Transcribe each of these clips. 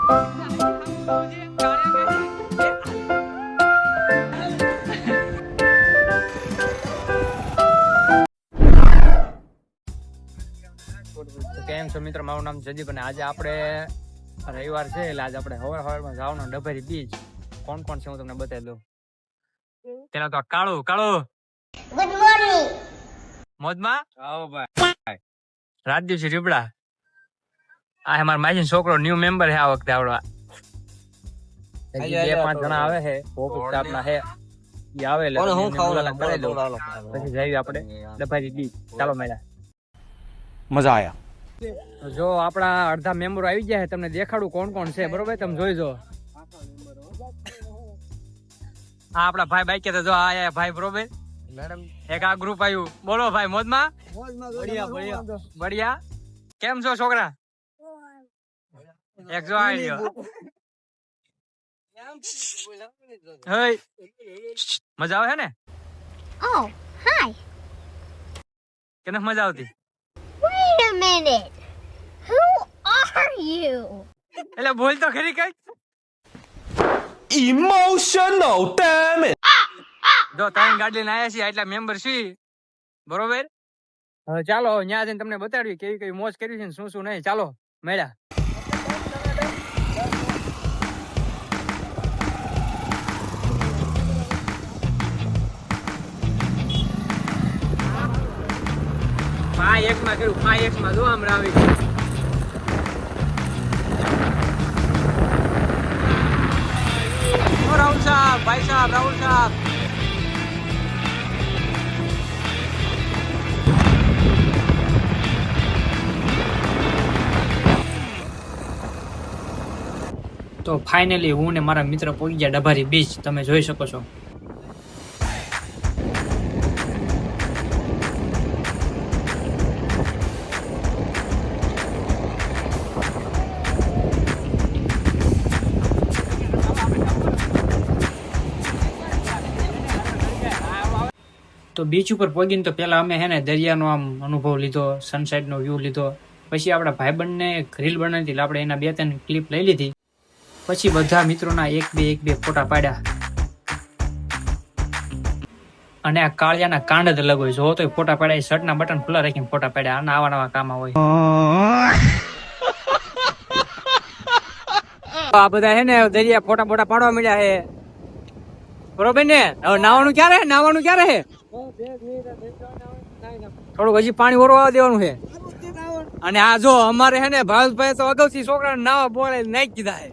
કેમ છો મિત્રો, મારું નામ જદીપ અને આજે આપણે રવિવાર છે એટલે આજે આપણે સવારમાં જવાનું ડભેરી બીચ. કોણ કોણ છે હું તમને બતાવી દઉં. પેલા તો કાળુ ગુડ મોર્નિંગ મોજમાં આવો ભાઈ. રાજદીપસિંહ રીબડા આ અમારા માજી છોકરો ન્યુ મેમ્બર છે આ વખતે આવડવા. 2-5 જણા આવે છે ઓફિસ હે ઈ આવે એટલે હું ખાવાનું કરી દઉં પછી જઈએ આપણે ડભેરી બીચ. ચાલો મેળા મજા આયા. જો આપણા અડધા મેમ્બરો આવી ગયા છે, તમને દેખાડું કોણ કોણ છે. બરોબર, તમે જોઈ જો. હા, આપડા ભાઈ બાઈક તો જો આયા ભાઈ. બરોબર મેડમ, એક આ ગ્રુપ આવ્યું. બોલો ભાઈ, મોજમાં? બઢિયા. કેમ છો છોકરા? એક જો આવી ગયો. મજા આવે છે ને? Oh, hi. કેને મજા આવતી? Wait a minute. Who are you? એટલે બોલ તો ખરી કઈ. Emotional damn it. જો 3 ગાડી લઈને આવ્યા છીએ, એટલા મેમ્બર છીએ. બરોબર, હવે ચાલો ત્યાં જઈને તમને બતાડવી કેવી કેવી મોજ કરી છે ને શું શું નહીં. ચાલો મેળા. એક માં કર્યું 5x માં જો આમ રાવી. રાહુલ સાહેબ, ભાઈ સાહેબ, રાહુલ સાહેબ. તો ફાઇનલી હું ને મારા મિત્ર પહોંચી ગયા ડભારી બીચ. તમે જોઈ શકો છો. તો બીચ ઉપર પહોંચીને તો પેલા અમે હે ને દરિયાનો આમ અનુભવ લીધો, સનસેટનો વ્યૂ લીધો. પછી આપણા ભાઈબંધને રીલ બનાવી હતી, આપણે એના 2-3 ક્લિપ લઈ લીધી. પછી બધા મિત્રોના એક બે ફોટા પાડ્યા. અને આ કાળિયાના કાંડ જ અલગ હોય. જો તો ફોટા પાડ્યા, શર્ટના બટન ખુલ્લા રાખીને ફોટા પાડ્યા. આના આવા નવા કામ હોય. આ બધા હે ને દરિયા ફોટા પાડવા મળ્યા છે. બરોબર ને? હવે નાવાનું ક્યારે હે? થોડુંક હજી પાણી ઓરવા દેવાનું છે. અને આ જો અમારે હે ને ભાવેશભાઈ તો અગાઉથી છોકરાને નાવા બોલે નાખી કીધા છે.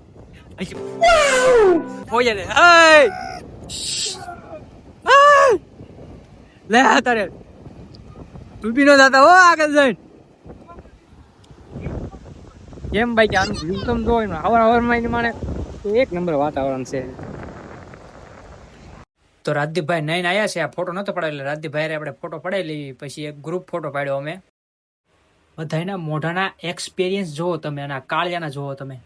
લે તારે તું બી નો જાતા હો આગળ જઈને. કેમ ભાઈ કે આનું વ્યૂ તમે જો હવાર માને એક નંબર વાતાવરણ છે. તો રાજદીપભાઈ નઈને આવ્યા છે. આ ફોટો નતો પડાયો એટલે રાજદીપભાઈ આપણે ફોટો પડાવી લઈએ. પછી એક ગ્રુપ ફોટો પાડ્યો અમે. બધાના મોઢાના એક્સપિરિયન્સ જોવો તમે અને આ કાળિયાના જોવો તમે.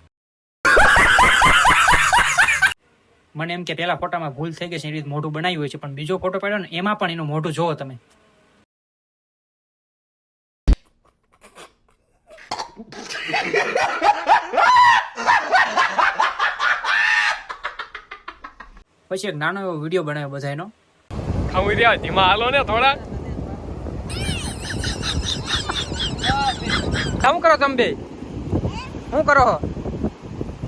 મને એમ કે પેલા ફોટામાં ભૂલ થઈ ગઈ છે, એ રીતે મોઢું બનાવ્યું હોય છે, પણ બીજો ફોટો પાડ્યો ને એમાં પણ એનું મોઢું જોવો તમે. પછી એક નાનો એવો વિડીયો બનાવ્યો બધાનો. ખાવું રહ્યા ધીમા હાલો ને થોડા. શું કરો તમે બે? શું કરો?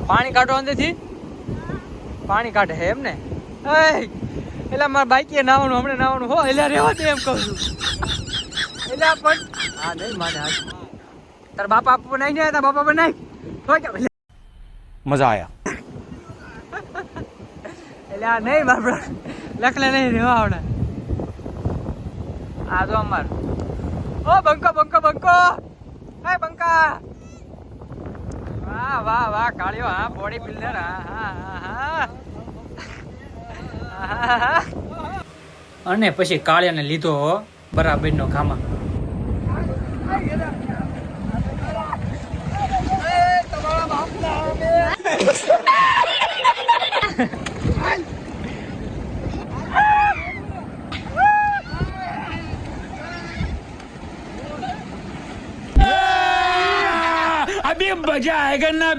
પાણી કાઢો અંદરથી? પાણી કાઢે હે એમ ને? એટલે મારા બાઈકે નાવાનું, હમણાં નાવાનું હો. એટલે રેવા દે એમ કહું છું. એટલે પણ હા નહીં માને. તારા બાપા નાઈ ને તારા બાપા પણ નાઈ. મજા આયા. એટલે આ નહીં બાપડા લખલે નહીં રેવા આવડે. આ તો અમાર ઓ બંકો હે બંકા. વાહ કાળિયો. હા, બોડી બિલ્ડર. હા. અને પછી કાળિયાને લીધો બરાબર નો ખામાં. अभी मजा आएगा ना.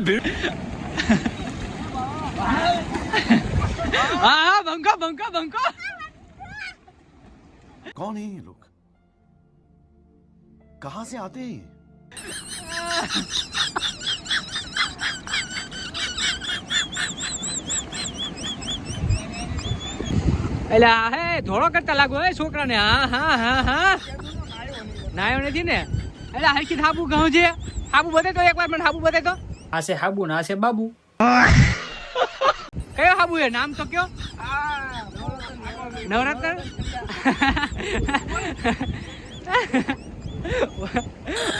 હા બંકો બંકો બંકો. कौन है ये लोग कहां से आते हैं એલા હે ધોળો કરતા લાગો એ છોકરાને. હા હા હા હા નાયો નથી ને. એલા હરખી હાબુ ગાઉં છે. હાબુ બતાય તો એકવાર મને હાબુ બતાય તો. આ છે હાબુ ના છે બાબુ. કયો હાબુ એ નામ તો કયો. નવરત્ન.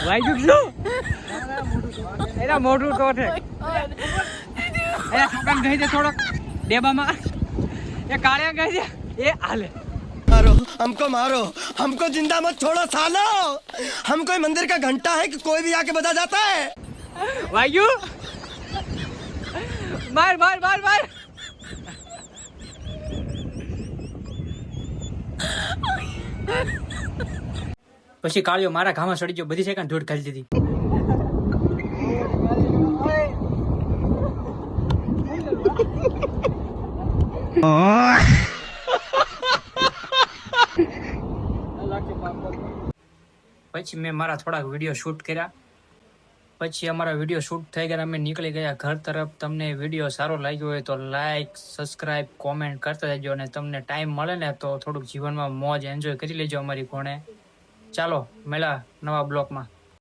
વાગ્યું શું એલા મોઢું તો છે. એલા છોકરાને કહી દે થોડોક ડેબામાં એ કાળિયા કહી દે એ હાલે. मारो हमको जिंदा मत छोड़ो सालो हम कोई मंदिर का घंटा है कि कोई भी आके बजा जाता है વાગ્યું. માર માર માર માર. પછી કાળિયો મારા ઘામાં સડી ગયો. બધી સેકન્ડ ધૂળ ખાલી દીધી. પછી મેં મારા થોડાક વિડીયો શૂટ કર્યા. પછી અમારા વિડીયો શૂટ થઈ ગયા. અમે નીકળી ગયા ઘર તરફ. તમને વિડીયો સારો લાગ્યો હોય તો લાઈક સબસ્ક્રાઈબ કોમેન્ટ કરતા જજો. અને તમને ટાઈમ મળે ને તો થોડુંક જીવનમાં મોજ એન્જોય કરી લેજો અમારી કોણે. ચાલો મળ્યા નવા બ્લોગમાં.